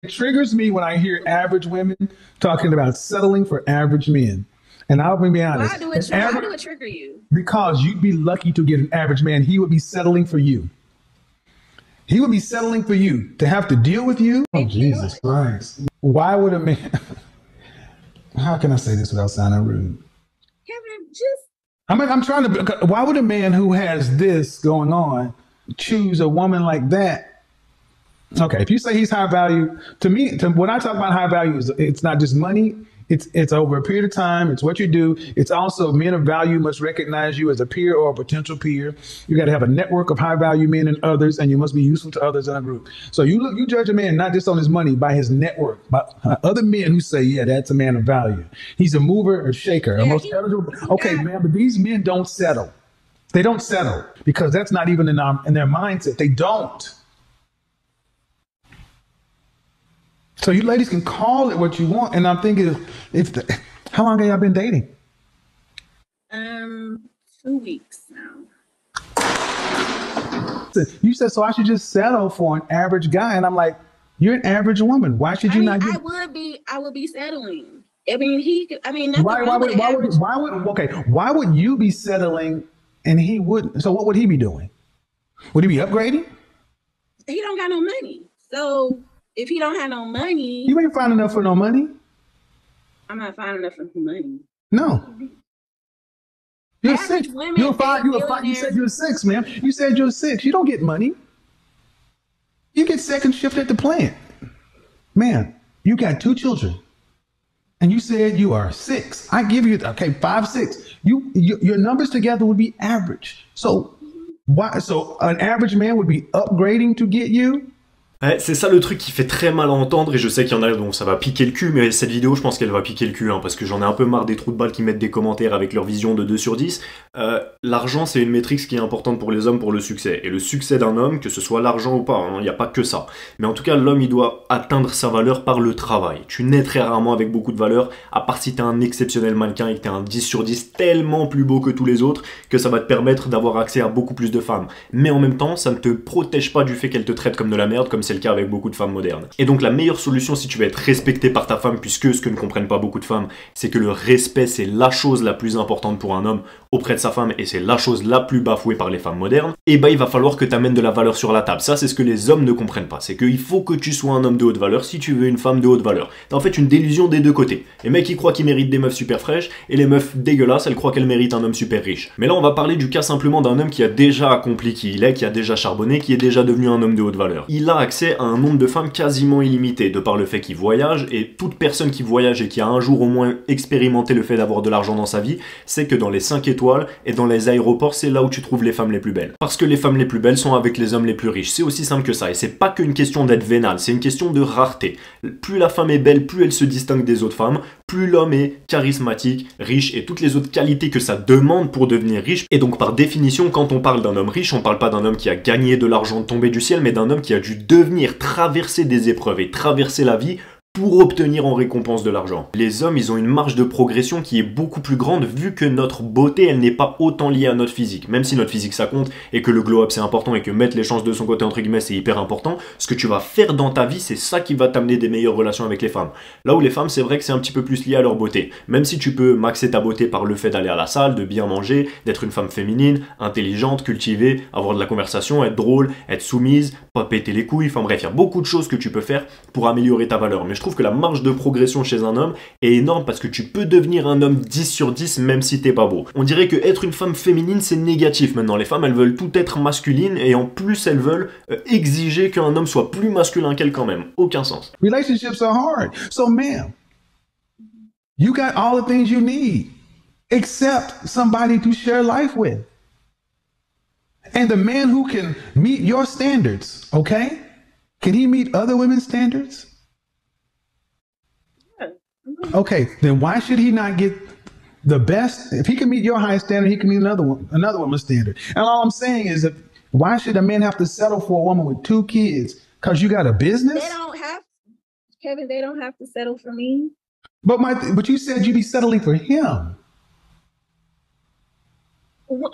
It triggers me when I hear average women talking about settling for average men. And I'll be honest, why do it trigger you? because you'd be lucky to get an average man. He would be settling for you. He would be settling for you to have to deal with you. Oh, Jesus Christ. Why would a man, how can I say this without sounding rude? Kevin, just I'm trying to, why would a man who has this going on choose a woman like that? Okay, if you say he's high value, when I talk about high value, it's not just money. It's over a period of time. It's what you do. It's also men of value must recognize you as a peer or a potential peer. You got to have a network of high value men and others, and you must be useful to others in a group. So you judge a man not just on his money, by his network, by other men who say, yeah, that's a man of value. He's a mover or shaker. yeah, Most eligible. Okay, man, but these men don't settle. They don't settle because that's not even in their mindset. They don't. So you ladies can call it what you want, and I'm thinking, how long have y'all been dating? 2 weeks now. You said so I should just settle for an average guy, and I'm like, you're an average woman. Why should you not? I would be settling. I mean, nothing wrong with why would you be settling and he wouldn't? So what would he be doing? Would he be upgrading? He don't got no money, so. If he don't have no money, you ain't fine enough for no money. I'm not fine enough for money. No, you're six. You're five. You're five. You said you're six, man. You said you're six. You don't get money. You get second shift at the plant, man. You got 2 children, and you said you are 6. I give you 5, 6. Your numbers together would be average. So why? So an average man would be upgrading to get you. Ouais, c'est ça le truc qui fait très mal à entendre, et je sais qu'il y en a dont ça va piquer le cul, mais cette vidéo je pense qu'elle va piquer le cul, parce que j'en ai un peu marre des trous de balles qui mettent des commentaires avec leur vision de 2 sur 10. L'argent c'est une métrique qui est importante pour les hommes pour le succès, et le succès d'un homme, que ce soit l'argent ou pas, il n'y a pas que ça. Mais en tout cas l'homme il doit atteindre sa valeur par le travail. Tu nais très rarement avec beaucoup de valeur, à part si t'es un exceptionnel mannequin et que t'es un 10 sur 10 tellement plus beau que tous les autres, que ça va te permettre d'avoir accès à beaucoup plus de femmes. Mais en même temps ça ne te protège pas du fait qu'elle te traite comme de la merde, comme c'est le cas avec beaucoup de femmes modernes. Et donc la meilleure solution si tu veux être respecté par ta femme, puisque ce que ne comprennent pas beaucoup de femmes, c'est que le respect c'est la chose la plus importante pour un homme auprès de sa femme, et c'est la chose la plus bafouée par les femmes modernes, et bah il va falloir que tu amènes de la valeur sur la table. Ça c'est ce que les hommes ne comprennent pas, c'est qu'il faut que tu sois un homme de haute valeur si tu veux une femme de haute valeur. T'as en fait une délusion des deux côtés. Les mecs ils croient qu'ils méritent des meufs super fraîches, et les meufs dégueulasses elles croient qu'elles méritent un homme super riche. Mais là on va parler du cas simplement d'un homme qui a déjà accompli qui il est, qui a déjà charbonné, qui est déjà devenu un homme de haute valeur. Il a accès à un nombre de femmes quasiment illimité, de par le fait qu'il voyage, et toute personne qui voyage et qui a un jour au moins expérimenté le fait d'avoir de l'argent dans sa vie, sait que dans les 5 étoiles et dans les aéroports, c'est là où tu trouves les femmes les plus belles. Parce que les femmes les plus belles sont avec les hommes les plus riches. C'est aussi simple que ça, et c'est pas qu'une question d'être vénal, c'est une question de rareté. Plus la femme est belle, plus elle se distingue des autres femmes, plus l'homme est charismatique, riche, et toutes les autres qualités que ça demande pour devenir riche. Et donc par définition, quand on parle d'un homme riche, on parle pas d'un homme qui a gagné de l'argent tombé du ciel, mais d'un homme qui a dû devenir, traverser des épreuves et traverser la vie pour obtenir en récompense de l'argent. Les hommes, ils ont une marge de progression qui est beaucoup plus grande vu que notre beauté, elle n'est pas autant liée à notre physique. Même si notre physique ça compte et que le glow-up c'est important et que mettre les chances de son côté entre guillemets c'est hyper important, ce que tu vas faire dans ta vie, c'est ça qui va t'amener des meilleures relations avec les femmes. Là où les femmes, c'est vrai que c'est un petit peu plus lié à leur beauté. Même si tu peux maxer ta beauté par le fait d'aller à la salle, de bien manger, d'être une femme féminine, intelligente, cultivée, avoir de la conversation, être drôle, être soumise, pas péter les couilles, enfin bref, il y a beaucoup de choses que tu peux faire pour améliorer ta valeur. Mais je trouve que la marge de progression chez un homme est énorme parce que tu peux devenir un homme 10 sur 10 même si t'es pas beau. On dirait que être une femme féminine c'est négatif maintenant. Les femmes elles veulent tout être masculines et en plus elles veulent exiger qu'un homme soit plus masculin qu'elle quand même. Aucun sens. Relationships are hard. So ma'am, you got all the things you need except somebody to share life with. And the man who can meet your standards, okay? Can he meet other women's standards? Okay, then why should he not get the best? If he can meet your high standard, he can meet another woman's standard. And all I'm saying is that why should a man have to settle for a woman with 2 kids? Because you got a business? They don't have, Kevin, they don't have to settle for me. But you said you'd be settling for him.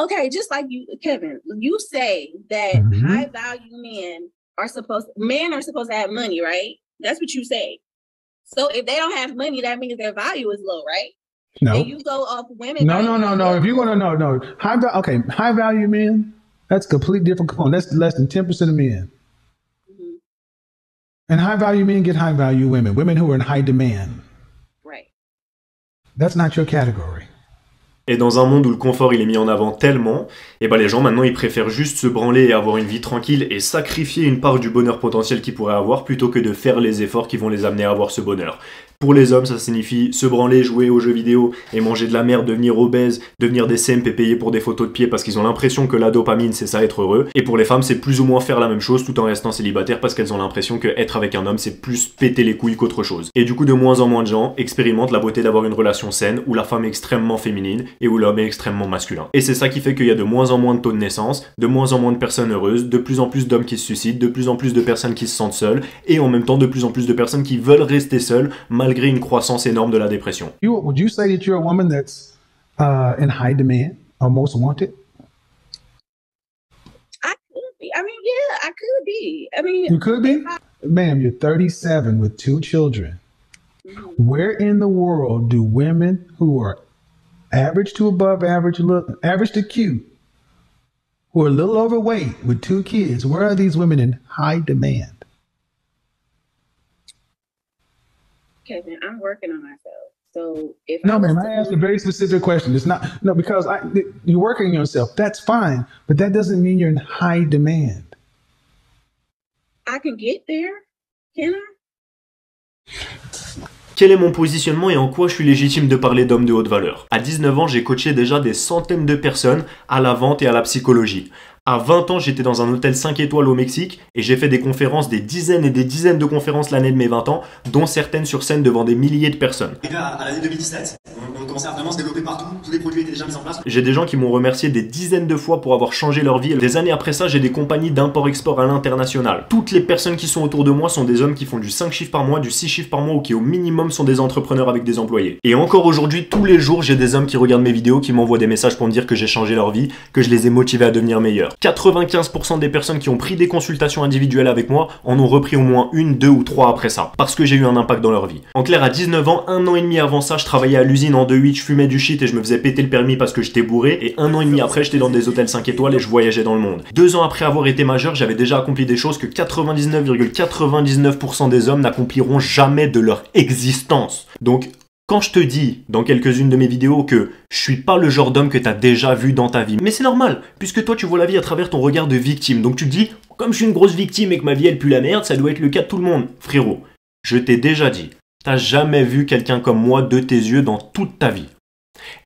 Okay, just like you, Kevin, you say that high value men are supposed to have money, right? That's what you say. So if they don't have money, that means their value is low, right? No. And you go off women. No. If you want to know, no. High value men, that's a completely different component. That's less than 10% of men. Mm-hmm. And high value men get high value women who are in high demand. Right. That's not your category. Et dans un monde où le confort il est mis en avant tellement, et ben les gens maintenant ils préfèrent juste se branler et avoir une vie tranquille et sacrifier une part du bonheur potentiel qu'ils pourraient avoir plutôt que de faire les efforts qui vont les amener à avoir ce bonheur. Pour les hommes, ça signifie se branler, jouer aux jeux vidéo et manger de la merde, devenir obèse, devenir des simps et payer pour des photos de pieds parce qu'ils ont l'impression que la dopamine c'est ça être heureux. Et pour les femmes, c'est plus ou moins faire la même chose tout en restant célibataire parce qu'elles ont l'impression que être avec un homme c'est plus péter les couilles qu'autre chose. Et du coup, de moins en moins de gens expérimentent la beauté d'avoir une relation saine où la femme est extrêmement féminine et où l'homme est extrêmement masculin. Et c'est ça qui fait qu'il y a de moins en moins de taux de naissance, de moins en moins de personnes heureuses, de plus en plus d'hommes qui se suicident, de plus en plus de personnes qui se sentent seules et en même temps de plus en plus de personnes qui veulent rester seules malgré une croissance énorme de la dépression. Would you say that you're a woman that's in high demand or most wanted? I could be. I mean, yeah, I could be. I mean, you could be? Ma'am, you're 37 with 2 children. Mm-hmm. Where in the world do women who are average to above average, average to cute, who are a little overweight with 2 kids, where are these women in high demand? Kevin, I'm working on myself. So if no, ma'am, I asked a very specific question. It's not because you're working on yourself. That's fine, but that doesn't mean you're in high demand. I can get there, can I? Quel est mon positionnement et en quoi je suis légitime de parler d'hommes de haute valeur? À 19 ans, j'ai coaché déjà des centaines de personnes à la vente et à la psychologie. À 20 ans, j'étais dans un hôtel 5 étoiles au Mexique et j'ai fait des conférences, des dizaines et des dizaines de conférences l'année de mes 20 ans, dont certaines sur scène devant des milliers de personnes. Et là, à l'année 2017, on commençait à vraiment se développer partout, tous les produits étaient déjà mis en place. J'ai des gens qui m'ont remercié des dizaines de fois pour avoir changé leur vie. Des années après ça, j'ai des compagnies d'import-export à l'international. Toutes les personnes qui sont autour de moi sont des hommes qui font du 5 chiffres par mois, du 6 chiffres par mois ou qui au minimum sont des entrepreneurs avec des employés. Et encore aujourd'hui, tous les jours, j'ai des hommes qui regardent mes vidéos, qui m'envoient des messages pour me dire que j'ai changé leur vie, que je les ai motivés à devenir meilleurs. 95% des personnes qui ont pris des consultations individuelles avec moi en ont repris au moins 1, 2 ou 3 après ça, parce que j'ai eu un impact dans leur vie. En clair, à 19 ans, 1 an et demi avant ça, je travaillais à l'usine en 2-8, je fumais du shit et je me faisais péter le permis parce que j'étais bourré, et 1 an et demi après, j'étais dans des hôtels 5 étoiles et je voyageais dans le monde. 2 ans après avoir été majeur, j'avais déjà accompli des choses que 99,99% des hommes n'accompliront jamais de leur existence. Donc, quand je te dis dans quelques-unes de mes vidéos que je suis pas le genre d'homme que t'as déjà vu dans ta vie, mais c'est normal, puisque toi tu vois la vie à travers ton regard de victime, donc tu te dis, comme je suis une grosse victime et que ma vie elle pue la merde, ça doit être le cas de tout le monde. Frérot, je t'ai déjà dit, t'as jamais vu quelqu'un comme moi de tes yeux dans toute ta vie.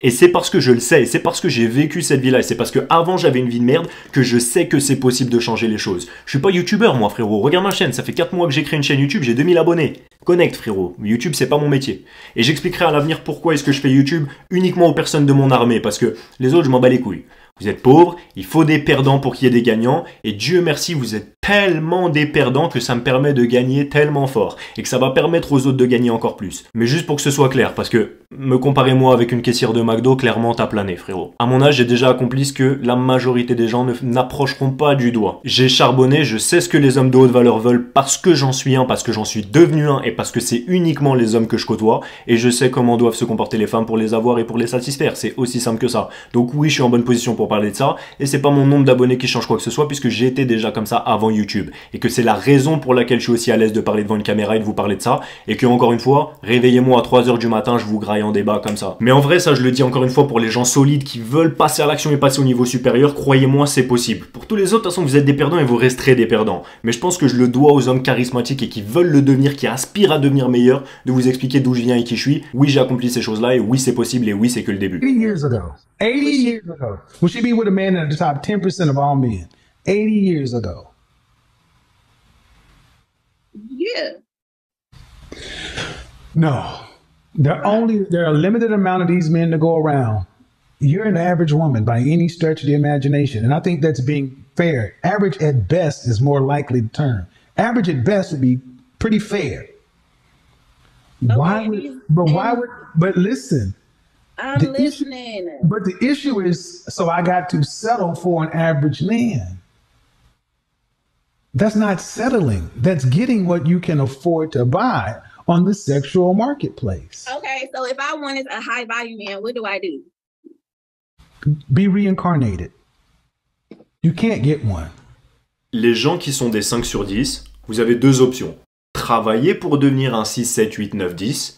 Et c'est parce que je le sais, et c'est parce que j'ai vécu cette vie-là, et c'est parce que avant j'avais une vie de merde que je sais que c'est possible de changer les choses. Je suis pas youtubeur moi frérot, regarde ma chaîne, ça fait 4 mois que j'ai créé une chaîne YouTube, j'ai 2000 abonnés. Connect frérot, YouTube c'est pas mon métier. Et j'expliquerai à l'avenir pourquoi est-ce que je fais YouTube uniquement aux personnes de mon armée, parce que les autres je m'en bats les couilles. Vous êtes pauvres, il faut des perdants pour qu'il y ait des gagnants, et Dieu merci, vous êtes tellement des perdants que ça me permet de gagner tellement fort, et que ça va permettre aux autres de gagner encore plus. Mais juste pour que ce soit clair, parce que me comparer moi avec une caissière de McDo, clairement t'as plané frérot. À mon âge, j'ai déjà accompli ce que la majorité des gens n'approcheront pas du doigt. J'ai charbonné, je sais ce que les hommes de haute valeur veulent parce que j'en suis un, parce que j'en suis devenu un, et parce que c'est uniquement les hommes que je côtoie, et je sais comment doivent se comporter les femmes pour les avoir et pour les satisfaire, c'est aussi simple que ça. Donc oui, je suis en bonne position pour parler de ça, et c'est pas mon nombre d'abonnés qui change quoi que ce soit, puisque j'étais déjà comme ça avant YouTube, et que c'est la raison pour laquelle je suis aussi à l'aise de parler devant une caméra et de vous parler de ça, et que encore une fois, réveillez-moi à 3h du matin, je vous graille en débat comme ça. Mais en vrai, ça je le dis encore une fois pour les gens solides qui veulent passer à l'action et passer au niveau supérieur, croyez-moi, c'est possible. Pour tous les autres, de toute façon, vous êtes des perdants et vous resterez des perdants. Mais je pense que je le dois aux hommes charismatiques et qui veulent le devenir, qui aspirent à devenir meilleurs, de vous expliquer d'où je viens et qui je suis. Oui, j'ai accompli ces choses-là, et oui, c'est possible, et oui, c'est que le début. 80 years ago. 80 years ago. Would she be with a man in the top 10% of all men? 80 years ago. Yeah. No. There are a limited amount of these men to go around. You're an average woman by any stretch of the imagination. And I think that's being fair. Average at best is more likely the term. Average at best would be pretty fair. Okay, But listen. I'm listening. But the issue is, so I got to settle for an average man. That's not settling. That's getting what you can afford to buy on the sexual marketplace. Okay, so if I wanted a high value man, what do I do? Be reincarnated. You can't get one. Les gens qui sont des 5 sur 10, vous avez deux options. Travailler pour devenir un 6, 7, 8, 9, 10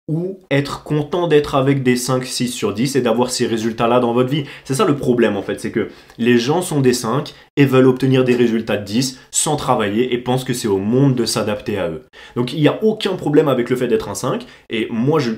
ou être content d'être avec des 5, 6 sur 10 et d'avoir ces résultats-là dans votre vie. C'est ça le problème en fait, c'est que les gens sont des 5 et veulent obtenir des résultats de 10 sans travailler et pensent que c'est au monde de s'adapter à eux. Donc il n'y a aucun problème avec le fait d'être un 5 et moi je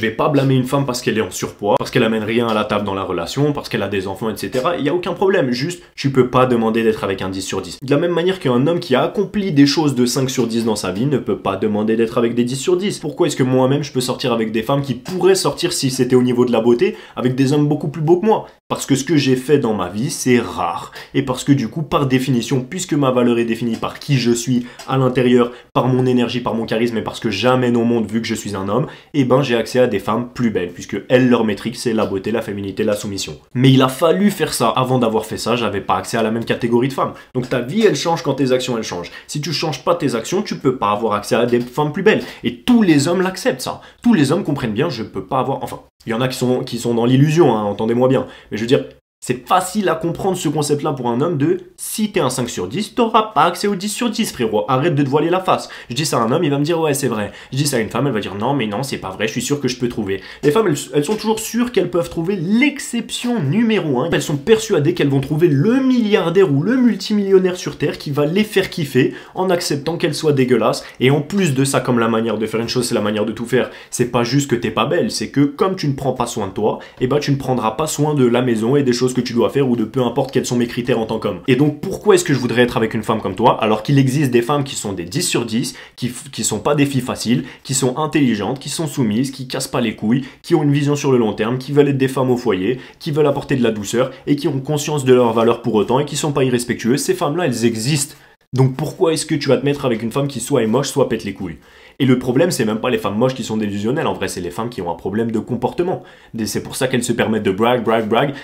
vais pas blâmer une femme parce qu'elle est en surpoids, parce qu'elle amène rien à la table dans la relation, parce qu'elle a des enfants, etc. Il n'y a aucun problème, juste tu peux pas demander d'être avec un 10 sur 10. De la même manière qu'un homme qui a accompli des choses de 5 sur 10 dans sa vie ne peut pas demander d'être avec des 10 sur 10. Pourquoi est-ce que moi-même je peux sortir avec des femmes qui pourraient sortir si c'était au niveau de la beauté avec des hommes beaucoup plus beaux que moi? Parce que ce que j'ai fait dans ma vie, c'est rare. Et parce que du coup, par définition, puisque ma valeur est définie par qui je suis à l'intérieur, par mon énergie, par mon charisme, et parce que j'amène au monde vu que je suis un homme, eh ben j'ai accès à des femmes plus belles, puisque elles, leur métrique, c'est la beauté, la féminité, la soumission. Mais il a fallu faire ça. Avant d'avoir fait ça, j'avais pas accès à la même catégorie de femmes. Donc ta vie, elle change quand tes actions, elles changent. Si tu changes pas tes actions, tu peux pas avoir accès à des femmes plus belles. Et tous les hommes l'acceptent, ça. Tous les hommes comprennent bien, je peux pas avoir... Enfin, il y en a qui sont dans l'illusion, hein, entendez-moi bien. Mais je veux dire, c'est facile à comprendre ce concept-là pour un homme de si t'es un 5 sur 10, t'auras pas accès au 10 sur 10, frérot. Arrête de te voiler la face. Je dis ça à un homme, il va me dire ouais, c'est vrai. Je dis ça à une femme, elle va dire non, mais non, c'est pas vrai, je suis sûr que je peux trouver. Les femmes, elles sont toujours sûres qu'elles peuvent trouver l'exception numéro 1. Elles sont persuadées qu'elles vont trouver le milliardaire ou le multimillionnaire sur Terre qui va les faire kiffer en acceptant qu'elles soient dégueulasses. Et en plus de ça, comme la manière de faire une chose, c'est la manière de tout faire. C'est pas juste que t'es pas belle, c'est que comme tu ne prends pas soin de toi, eh ben tu ne prendras pas soin de la maison et des choses que tu dois faire ou de peu importe quels sont mes critères en tant qu'homme. Et donc pourquoi est-ce que je voudrais être avec une femme comme toi alors qu'il existe des femmes qui sont des 10 sur 10, qui sont pas des filles faciles, qui sont intelligentes, qui sont soumises, qui cassent pas les couilles, qui ont une vision sur le long terme, qui veulent être des femmes au foyer, qui veulent apporter de la douceur et qui ont conscience de leur valeur pour autant et qui sont pas irrespectueuses. Ces femmes-là, elles existent. Donc pourquoi est-ce que tu vas te mettre avec une femme qui soit est moche, soit pète les couilles? Et le problème, c'est même pas les femmes moches qui sont délusionnelles, en vrai, c'est les femmes qui ont un problème de comportement. C'est pour ça qu'elles se permettent de brag,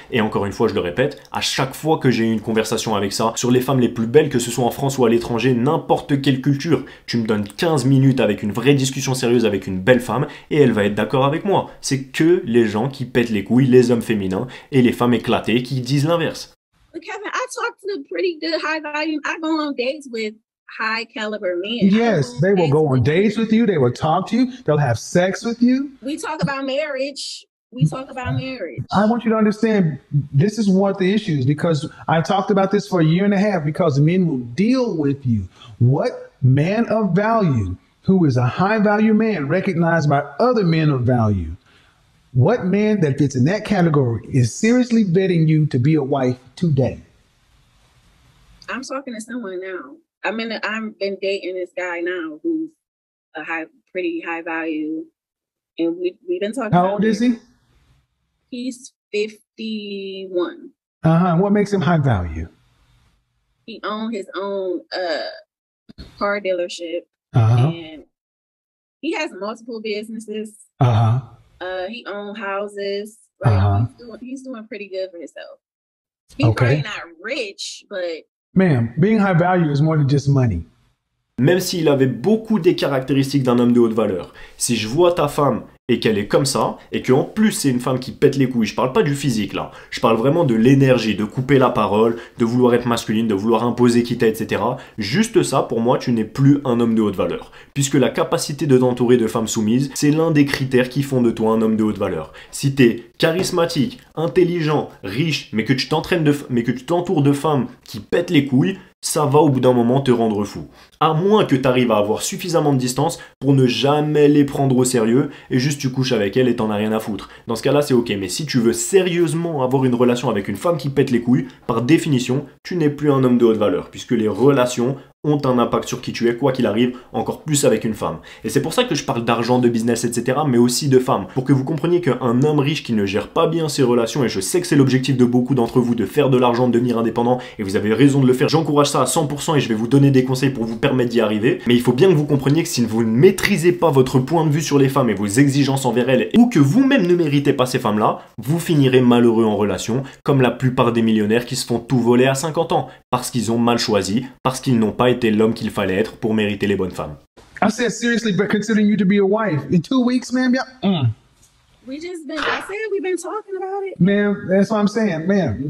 et encore une fois, je le répète, à chaque fois que j'ai eu une conversation avec ça, sur les femmes les plus belles, que ce soit en France ou à l'étranger, n'importe quelle culture, tu me donnes 15 minutes avec une vraie discussion sérieuse avec une belle femme, et elle va être d'accord avec moi. C'est que les gens qui pètent les couilles, les hommes féminins, et les femmes éclatées qui disent l'inverse. But Kevin, I talk to pretty good high volume. I go on dates with high caliber men. Yes, they will go on dates with you. They will talk to you. They'll have sex with you. We talk about marriage. We talk about marriage. I want you to understand this is one of the issues because I talked about this for a year and a half because men will deal with you. What man of value who is a high value man recognized by other men of value? What man that fits in that category is seriously vetting you to be a wife today? I'm talking to someone now. I've been dating this guy now who's pretty high value, and we've been talking. How old is he? He's 51. What makes him high value? He owns his own car dealership, and he has multiple businesses. He owns houses. Like, he's doing pretty good for himself. He's probably not rich, but ma'am, being high value is more than just money. Même s'il avait beaucoup des caractéristiques d'un homme de haute valeur, si je vois ta femme et qu'elle est comme ça, et qu'en plus c'est une femme qui pète les couilles, je parle pas du physique là, je parle vraiment de l'énergie, de couper la parole, de vouloir être masculine, de vouloir imposer qui t'es, etc. Juste ça, pour moi, tu n'es plus un homme de haute valeur. Puisque la capacité de t'entourer de femmes soumises, c'est l'un des critères qui font de toi un homme de haute valeur. Si t'es charismatique, intelligent, riche, mais que tu t'entoures de femmes qui pètent les couilles, ça va au bout d'un moment te rendre fou. À moins que tu arrives à avoir suffisamment de distance pour ne jamais les prendre au sérieux et juste tu couches avec elles et t'en as rien à foutre. Dans ce cas-là, c'est ok. Mais si tu veux sérieusement avoir une relation avec une femme qui pète les couilles, par définition, tu n'es plus un homme de haute valeur puisque les relations ont un impact sur qui tu es, quoi qu'il arrive, encore plus avec une femme. Et c'est pour ça que je parle d'argent, de business, etc., mais aussi de femmes. Pour que vous compreniez qu'un homme riche qui ne gère pas bien ses relations, et je sais que c'est l'objectif de beaucoup d'entre vous, de faire de l'argent, de devenir indépendant, et vous avez raison de le faire, j'encourage ça à 100% et je vais vous donner des conseils pour vous permettre d'y arriver. Mais il faut bien que vous compreniez que si vous ne maîtrisez pas votre point de vue sur les femmes et vos exigences envers elles, ou que vous-même ne méritez pas ces femmes-là, vous finirez malheureux en relation, comme la plupart des millionnaires qui se font tout voler à 50 ans, parce qu'ils ont mal choisi, parce qu'ils n'ont pas été l'homme qu'il fallait être pour mériter les bonnes femmes. I said seriously, but considering you to be a wife in 2 weeks, man. We just been. I said we've been talking about it. Man, that's what I'm saying, man.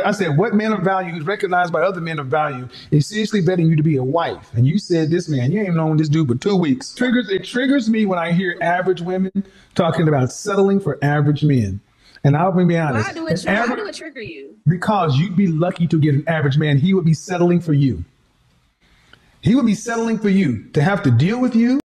I said, what man of value who's recognized by other men of value is seriously vetting you to be a wife? And you said this man, you ain't known this dude for 2 weeks. It triggers me when I hear average women talking about settling for average men. And I'll be honest. Why do it trigger you? Because you'd be lucky to get an average man. He would be settling for you. He would be settling for you to have to deal with you